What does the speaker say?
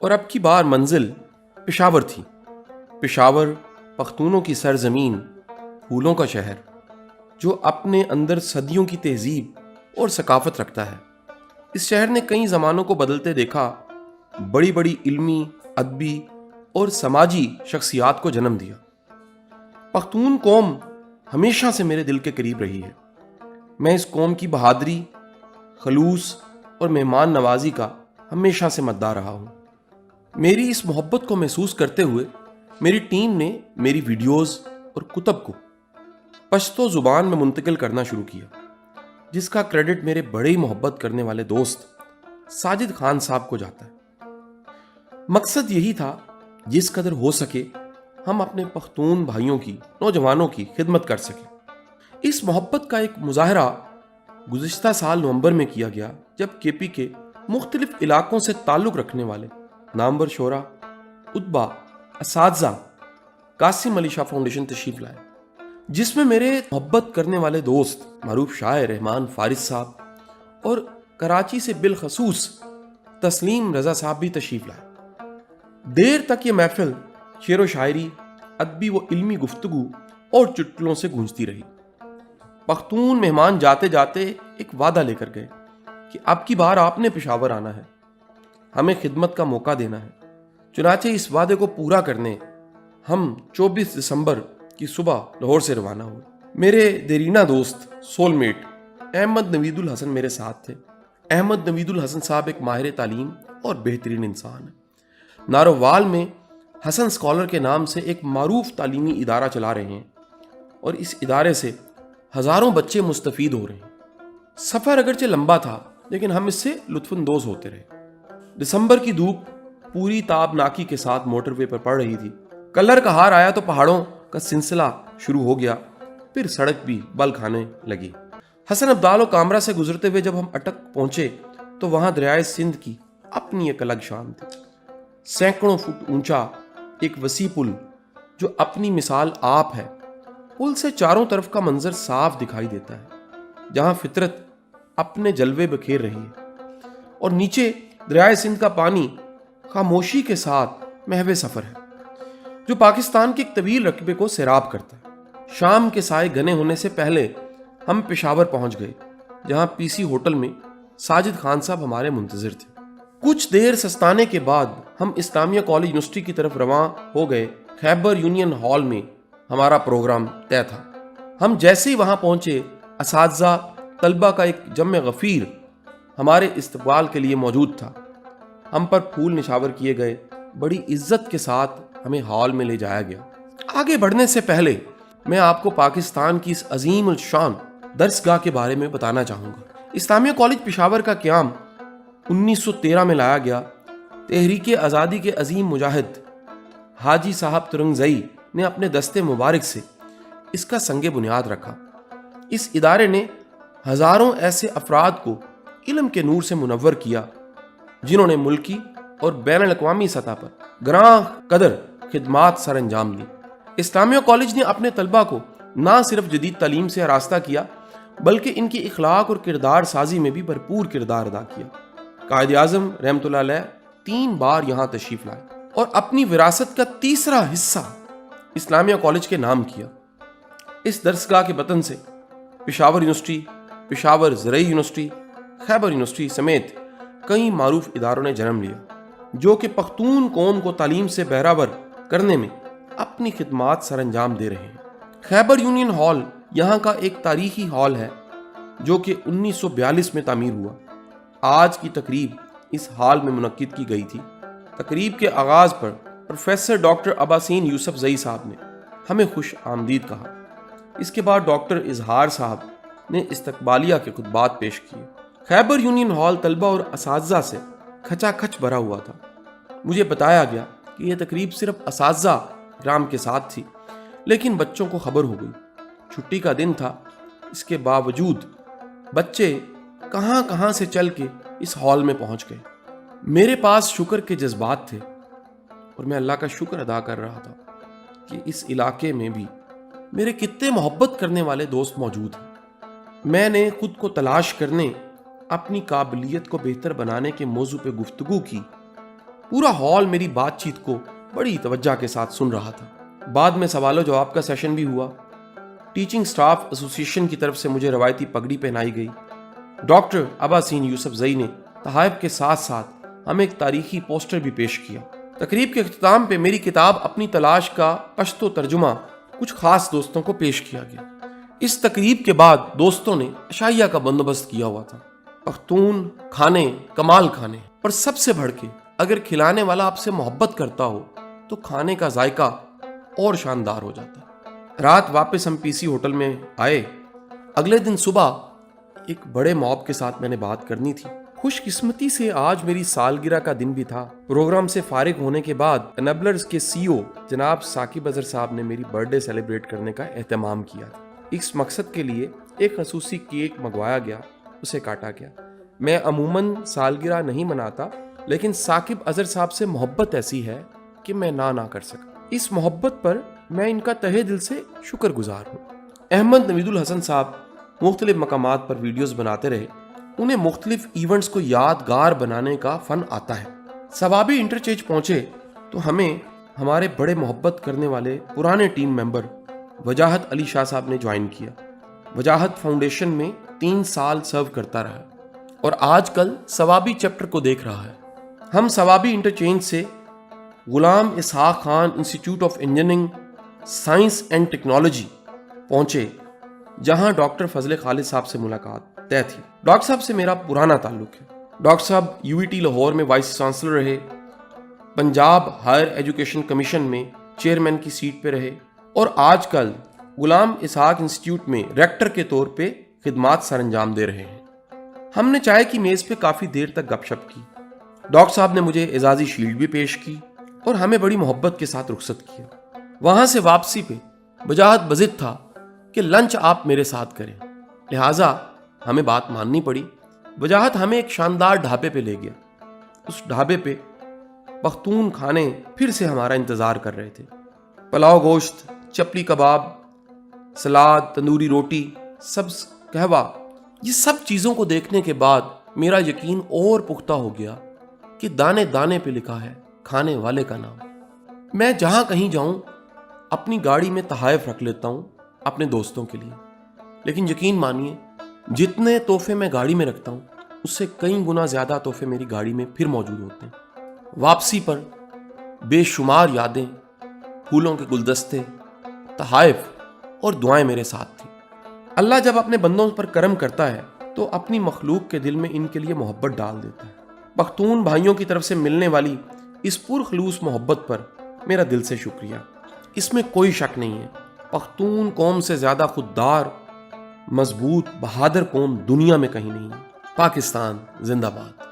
اور اب کی بار منزل پشاور تھی۔ پشاور پختونوں کی سرزمین، پھولوں کا شہر، جو اپنے اندر صدیوں کی تہذیب اور ثقافت رکھتا ہے۔ اس شہر نے کئی زمانوں کو بدلتے دیکھا، بڑی بڑی علمی، ادبی اور سماجی شخصیات کو جنم دیا۔ پختون قوم ہمیشہ سے میرے دل کے قریب رہی ہے۔ میں اس قوم کی بہادری، خلوص اور مہمان نوازی کا ہمیشہ سے مداح رہا ہوں۔ میری اس محبت کو محسوس کرتے ہوئے میری ٹیم نے میری ویڈیوز اور کتب کو پشتو زبان میں منتقل کرنا شروع کیا، جس کا کریڈٹ میرے بڑے ہی محبت کرنے والے دوست ساجد خان صاحب کو جاتا ہے۔ مقصد یہی تھا جس قدر ہو سکے ہم اپنے پختون بھائیوں کی، نوجوانوں کی خدمت کر سکیں۔ اس محبت کا ایک مظاہرہ گزشتہ سال نومبر میں کیا گیا، جب کے پی کے مختلف علاقوں سے تعلق رکھنے والے نامور شعراء، ادبا، اساتذہ قاسم علی شاہ فاؤنڈیشن تشریف لائے، جس میں میرے محبت کرنے والے دوست معروف شاعر رحمان فارس صاحب اور کراچی سے بالخصوص تسلیم رضا صاحب بھی تشریف لائے۔ دیر تک یہ محفل شعر و شاعری، ادبی و علمی گفتگو اور چٹکلوں سے گونجتی رہی۔ پختون مہمان جاتے جاتے ایک وعدہ لے کر گئے کہ اب کی بار آپ نے پشاور آنا ہے، ہمیں خدمت کا موقع دینا ہے۔ چنانچہ اس وعدے کو پورا کرنے ہم 24 دسمبر کی صبح لاہور سے روانہ ہوئے۔ میرے دیرینہ دوست، سول میٹ احمد نوید الحسن میرے ساتھ تھے۔ احمد نوید الحسن صاحب ایک ماہر تعلیم اور بہترین انسان ہیں۔ نارووال میں حسن اسکالر کے نام سے ایک معروف تعلیمی ادارہ چلا رہے ہیں، اور اس ادارے سے ہزاروں بچے مستفید ہو رہے ہیں۔ سفر اگرچہ لمبا تھا، لیکن ہم اس سے لطف اندوز ہوتے رہے۔ دسمبر کی دھوپ پوری تابناکی کے ساتھ موٹر وے پر پڑ رہی تھی۔ کلر کا ہار آیا تو پہاڑوں کا سلسلہ شروع ہو گیا، پھر سڑک بھی بل کھانے لگی۔ حسن ابدال و کامرا سے گزرتے ہوئے جب ہم اٹک پہنچے تو وہاں دریائے سندھ کی اپنی ایک الگ شان تھی۔ سینکڑوں فٹ اونچا ایک وسیع پل جو اپنی مثال آپ ہے۔ پل سے چاروں طرف کا منظر صاف دکھائی دیتا ہے، جہاں فطرت اپنے جلوے بکھیر رہی ہے، اور نیچے دریائے سندھ کا پانی خاموشی کے ساتھ محو سفر ہے، جو پاکستان کے ایک طویل رقبے کو سیراب کرتا ہے۔ شام کے سائے گھنے ہونے سے پہلے ہم پشاور پہنچ گئے، جہاں پی سی ہوٹل میں ساجد خان صاحب ہمارے منتظر تھے۔ کچھ دیر سستانے کے بعد ہم اسلامیہ کالج یونیورسٹی کی طرف رواں ہو گئے۔ خیبر یونین ہال میں ہمارا پروگرام طے تھا۔ ہم جیسے ہی وہاں پہنچے، اساتذہ، طلبہ کا ایک جمع غفیر ہمارے استقبال کے لیے موجود تھا۔ ہم پر پھول نشاور کیے گئے، بڑی عزت کے ساتھ ہمیں ہال میں لے جایا گیا۔ آگے بڑھنے سے پہلے میں آپ کو پاکستان کی اس عظیم الشان درسگاہ کے بارے میں بتانا چاہوں گا۔ اسلامیہ کالج پشاور کا قیام 1913 میں لایا گیا۔ تحریک آزادی کے عظیم مجاہد حاجی صاحب ترنگزئی نے اپنے دستے مبارک سے اس کا سنگ بنیاد رکھا۔ اس ادارے نے ہزاروں ایسے افراد کو علم کے نور سے منور کیا، جنہوں نے ملکی اور بین الاقوامی سطح پر گراں قدر خدمات سر انجام دی۔ اسلامیہ کالج نے اپنے طلبہ کو نہ صرف جدید تعلیم سے آراستہ کیا، بلکہ ان کی اخلاق اور کردار سازی میں بھی بھرپور کردار ادا کیا۔ قائد اعظم رحمۃ اللہ علیہ 3 بار یہاں تشریف لائے اور اپنی وراثت کا تیسرا حصہ اسلامیہ کالج کے نام کیا۔ اس درسگاہ کے بطن سے پشاور یونیورسٹی، پشاور زرعی یونیورسٹی، خیبر یونیورسٹی سمیت کئی معروف اداروں نے جنم لیا، جو کہ پختون قوم کو تعلیم سے بہرہور کرنے میں اپنی خدمات سر انجام دے رہے ہیں۔ خیبر یونین ہال یہاں کا ایک تاریخی ہال ہے، جو کہ 1942 میں تعمیر ہوا۔ آج کی تقریب اس ہال میں منعقد کی گئی تھی۔ تقریب کے آغاز پر پروفیسر ڈاکٹر عباسین یوسف زئی صاحب نے ہمیں خوش آمدید کہا۔ اس کے بعد ڈاکٹر اظہار صاحب نے استقبالیہ کے خطبات پیش کیے۔ خیبر یونین ہال طلبہ اور اساتذہ سے کھچا کھچ بھرا ہوا تھا۔ مجھے بتایا گیا کہ یہ تقریب صرف اساتذہ کرام کے ساتھ تھی، لیکن بچوں کو خبر ہو گئی۔ چھٹی کا دن تھا، اس کے باوجود بچے کہاں کہاں سے چل کے اس ہال میں پہنچ گئے۔ میرے پاس شکر کے جذبات تھے، اور میں اللہ کا شکر ادا کر رہا تھا کہ اس علاقے میں بھی میرے کتنے محبت کرنے والے دوست موجود ہیں۔ میں نے خود کو تلاش کرنے، اپنی قابلیت کو بہتر بنانے کے موضوع پہ گفتگو کی، پورا ہال میری بات چیت کو بڑی توجہ کے ساتھ سن رہا تھا۔ بعد میں سوال و جواب کا سیشن بھی ہوا۔ ٹیچنگ سٹاف ایسوسی ایشن کی طرف سے مجھے روایتی پگڑی پہنائی گئی۔ ڈاکٹر اباسین یوسف زئی نے تحائف کے ساتھ ساتھ ہمیں ایک تاریخی پوسٹر بھی پیش کیا۔ تقریب کے اختتام پہ میری کتاب اپنی تلاش کا پشتو ترجمہ کچھ خاص دوستوں کو پیش کیا گیا۔ اس تقریب کے بعد دوستوں نے عشائیہ کا بندوبست کیا ہوا تھا۔ پختون کھانے کمال کھانے، اور سب سے بڑھ کے اگر کھلانے والا آپ سے محبت کرتا ہو تو کھانے کا ذائقہ اور شاندار ہو جاتا ہے۔ رات واپس ہم پی سی ہوٹل میں آئے۔ اگلے دن صبح ایک بڑے موب کے ساتھ میں نے بات کرنی تھی۔ خوش قسمتی سے آج میری سالگرہ کا دن بھی تھا۔ پروگرام سے فارغ ہونے کے بعد انیبلرز کے سی او جناب ثاقب اظہر صاحب نے میری برتھ ڈے سیلیبریٹ کرنے کا اہتمام کیا تھا۔ اس مقصد کے لیے ایک خصوصی کیک منگوایا گیا، اسے کاٹا گیا۔ میں عموماً سالگرہ نہیں مناتا، لیکن ثاقب اظہر صاحب سے محبت ایسی ہے کہ میں نہ کر سکا۔ اس محبت پر میں ان کا تہہ دل سے شکر گزار ہوں۔ احمد نوید الحسن صاحب مختلف مقامات پر ویڈیوز بناتے رہے۔ انہیں مختلف ایونٹس کو یادگار بنانے کا فن آتا ہے۔ ثوابی انٹرچینج پہنچے تو ہمیں ہمارے بڑے محبت کرنے والے پرانے ٹیم ممبر وجاہت علی شاہ صاحب نے جوائن کیا۔ وجاہت فاؤنڈیشن میں 3 سال سرو کرتا رہا اور آج کل ثوابی چیپٹر کو دیکھ رہا ہے۔ ہم ثوابی انٹرچینج سے Ghulam Ishaq Khan institute of engineering science and technology پہنچے، جہاں ڈاکٹر فضل خالد صاحب سے ملاقات طے تھی۔ ڈاکٹر صاحب سے میرا پرانا تعلق ہے۔ ڈاکٹر صاحب یو ای ٹی لاہور میں وائس چانسلر رہے، پنجاب ہائر ایجوکیشن کمیشن میں چیئرمین کی سیٹ پہ رہے، اور آج کل غلام اسحاق انسٹیٹیوٹ میں ریکٹر کے طور پہ خدمات سر انجام دے رہے ہیں۔ ہم نے چائے کی میز پہ کافی دیر تک گپ شپ کی۔ ڈاکٹر صاحب نے مجھے اعزازی شیلڈ بھی پیش کی اور ہمیں بڑی محبت کے ساتھ رخصت کیا۔ وہاں سے واپسی پہ وجاہت بضد تھا کہ لنچ آپ میرے ساتھ کریں، لہٰذا ہمیں بات ماننی پڑی۔ وجاہت ہمیں ایک شاندار ڈھابے پہ لے گیا۔ اس ڈھابے پہ پختون کھانے پھر سے ہمارا انتظار کر رہے تھے۔ پلاؤ گوشت، چپلی کباب، سلاد، تندوری روٹی، سبز قہوہ، یہ سب چیزوں کو دیکھنے کے بعد میرا یقین اور پختہ ہو گیا کہ دانے دانے پہ لکھا ہے کھانے والے کا نام۔ میں جہاں کہیں جاؤں اپنی گاڑی میں تحائف رکھ لیتا ہوں اپنے دوستوں کے لیے، لیکن یقین مانیے جتنے تحفے میں گاڑی میں رکھتا ہوں اس سے کئی گنا زیادہ تحفے میری گاڑی میں پھر موجود ہوتے ہیں۔ واپسی پر بے شمار یادیں، پھولوں کے گلدستے، تحائف اور دعائیں میرے ساتھ تھیں۔ اللہ جب اپنے بندوں پر کرم کرتا ہے تو اپنی مخلوق کے دل میں ان کے لیے محبت ڈال دیتا ہے۔ پختون بھائیوں کی طرف سے ملنے والی اس پرخلوص محبت پر میرا دل سے شکریہ۔ اس میں کوئی شک نہیں ہے، پختون قوم سے زیادہ خوددار، مضبوط، بہادر قوم دنیا میں کہیں نہیں ہے۔ پاکستان زندہ باد۔